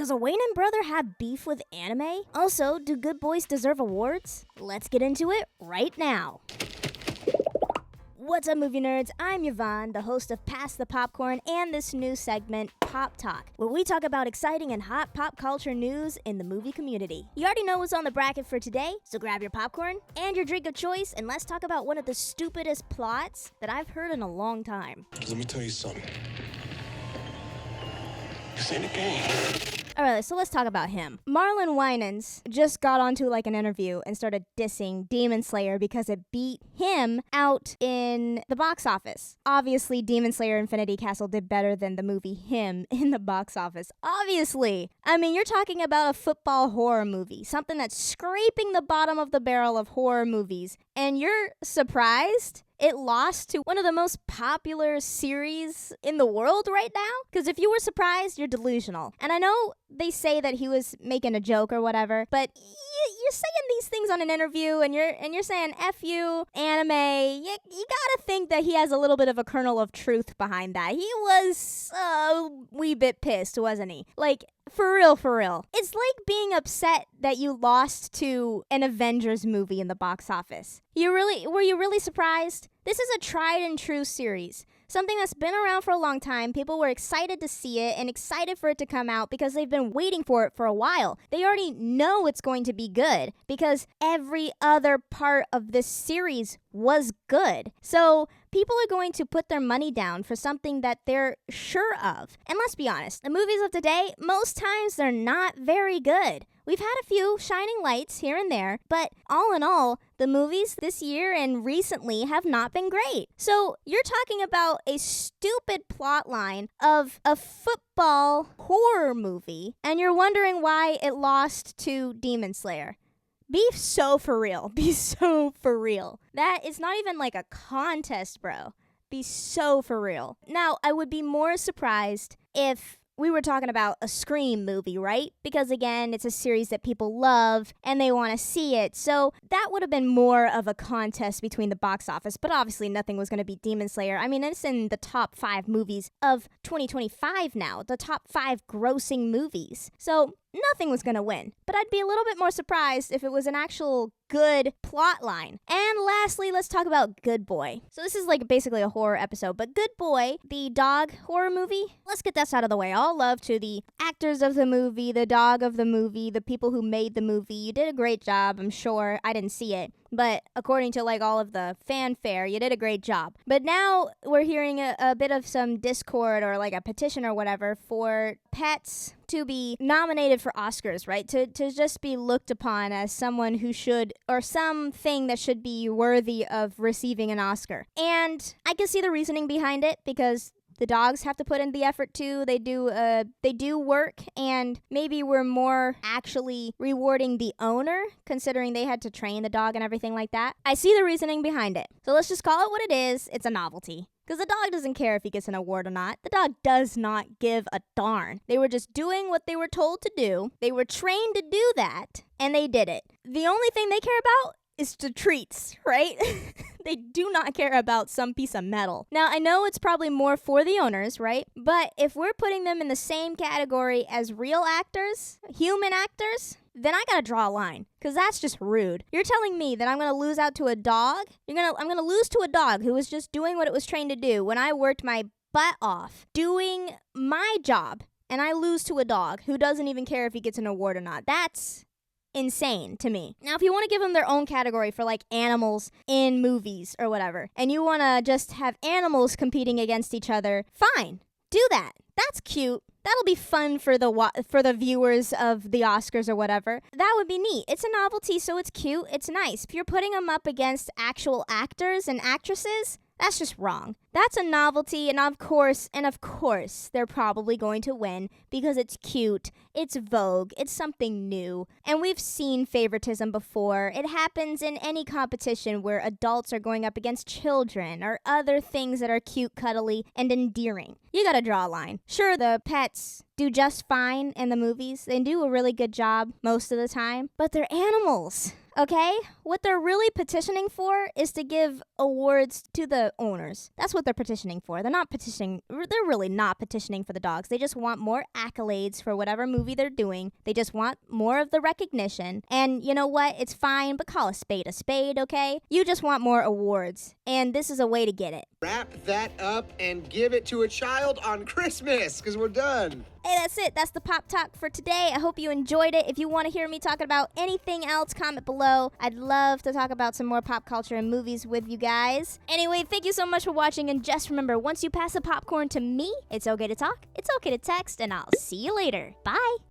Does a Wayans brother have beef with anime? Also, do good boys deserve awards? Let's get into it right now. What's up, movie nerds? I'm Yvonne, the host of Pass the Popcorn and this new segment, Pop Talk, where we talk about exciting and hot pop culture news in the movie community. You already know what's on the bracket for today, so grab your popcorn and your drink of choice, and let's talk about one of the stupidest plots that I've heard in a long time. Let me tell you something. This ain't a game. Alright, so let's talk about him. Marlon Wayans just got onto like an interview and started dissing Demon Slayer because it beat him out in the box office. Obviously, Demon Slayer Infinity Castle did better than the movie Him in the box office. Obviously. I mean, you're talking about a football horror movie, something that's scraping the bottom of the barrel of horror movies, and you're surprised it lost to one of the most popular series in the world right now? Because if you were surprised, you're delusional. And I know they say that he was making a joke or whatever, but you're saying these things on an interview and you're saying F you, anime. You gotta think that he has a little bit of a kernel of truth behind that. He was a wee bit pissed, wasn't he? Like, for real. It's like being upset that you lost to an Avengers movie in the box office. Were you really surprised? This is a tried and true series. Something that's been around for a long time. People were excited to see it and excited for it to come out because they've been waiting for it for a while. They already know it's going to be good because every other part of this series was good. So people are going to put their money down for something that they're sure of. And let's be honest, the movies of today, most times they're not very good. We've had a few shining lights here and there, but all in all, the movies this year and recently have not been great. So you're talking about a stupid plot line of a football horror movie, and you're wondering why it lost to Demon Slayer. Be so for real. Be so for real. That is not even like a contest, bro. Be so for real. Now, I would be more surprised if we were talking about a Scream movie, right? Because again, it's a series that people love and they want to see it. So that would have been more of a contest between the box office, but obviously nothing was going to beat Demon Slayer. I mean, it's in the top 5 movies of 2025 now, the top 5 grossing movies. So nothing was going to win. But I'd be a little bit more surprised if it was an actual good plot line. And lastly, let's talk about Good Boy. So this is like basically a horror episode, but Good Boy, the dog horror movie, let's get that out of the way. All love to the actors of the movie, the dog of the movie, the people who made the movie. You did a great job, I'm sure. I didn't see it, but according to like all of the fanfare, you did a great job. But now we're hearing a bit of some discord or like a petition or whatever for pets to be nominated for Oscars, right? To just be looked upon as someone who should, or something that should be worthy of receiving an Oscar. And I can see the reasoning behind it because the dogs have to put in the effort too. They do work, and maybe we're more actually rewarding the owner, considering they had to train the dog and everything like that. I see the reasoning behind it. So let's just call it what it is. It's a novelty. Because the dog doesn't care if he gets an award or not. The dog does not give a darn. They were just doing what they were told to do. They were trained to do that, and they did it. The only thing they care about is the treats, right? They do not care about some piece of metal. Now, I know it's probably more for the owners, right? But if we're putting them in the same category as real actors, human actors, then I gotta draw a line, because that's just rude. You're telling me that I'm gonna lose out to a dog? I'm gonna lose to a dog who was just doing what it was trained to do when I worked my butt off doing my job, and I lose to a dog who doesn't even care if he gets an award or not. That's insane to me. Now, if you want to give them their own category for like animals in movies or whatever, and you want to just have animals competing against each other, fine, do that. That's cute. That'll be fun for the viewers of the Oscars or whatever. That would be neat. It's a novelty, so it's cute. It's nice. If you're putting them up against actual actors and actresses, that's just wrong. That's a novelty, and of course, they're probably going to win because it's cute, it's Vogue, it's something new. And we've seen favoritism before. It happens in any competition where adults are going up against children or other things that are cute, cuddly, and endearing. You gotta draw a line. Sure, the pets do just fine in the movies. They do a really good job most of the time, but they're animals. Okay? What they're really petitioning for is to give awards to the owners. That's what what they're petitioning for. They're really not petitioning for the dogs. They just want more accolades for whatever movie they're doing. They just want more of the recognition. And you know what? It's fine, but call a spade, okay? You just want more awards. And this is a way to get it. Wrap that up and give it to a child on Christmas, because we're done. Hey, that's it. That's the Pop Talk for today. I hope you enjoyed it. If you want to hear me talking about anything else, comment below. I'd love to talk about some more pop culture and movies with you guys. Anyway, thank you so much for watching, and just remember, once you pass the popcorn to me, it's okay to talk, it's okay to text, and I'll see you later. Bye!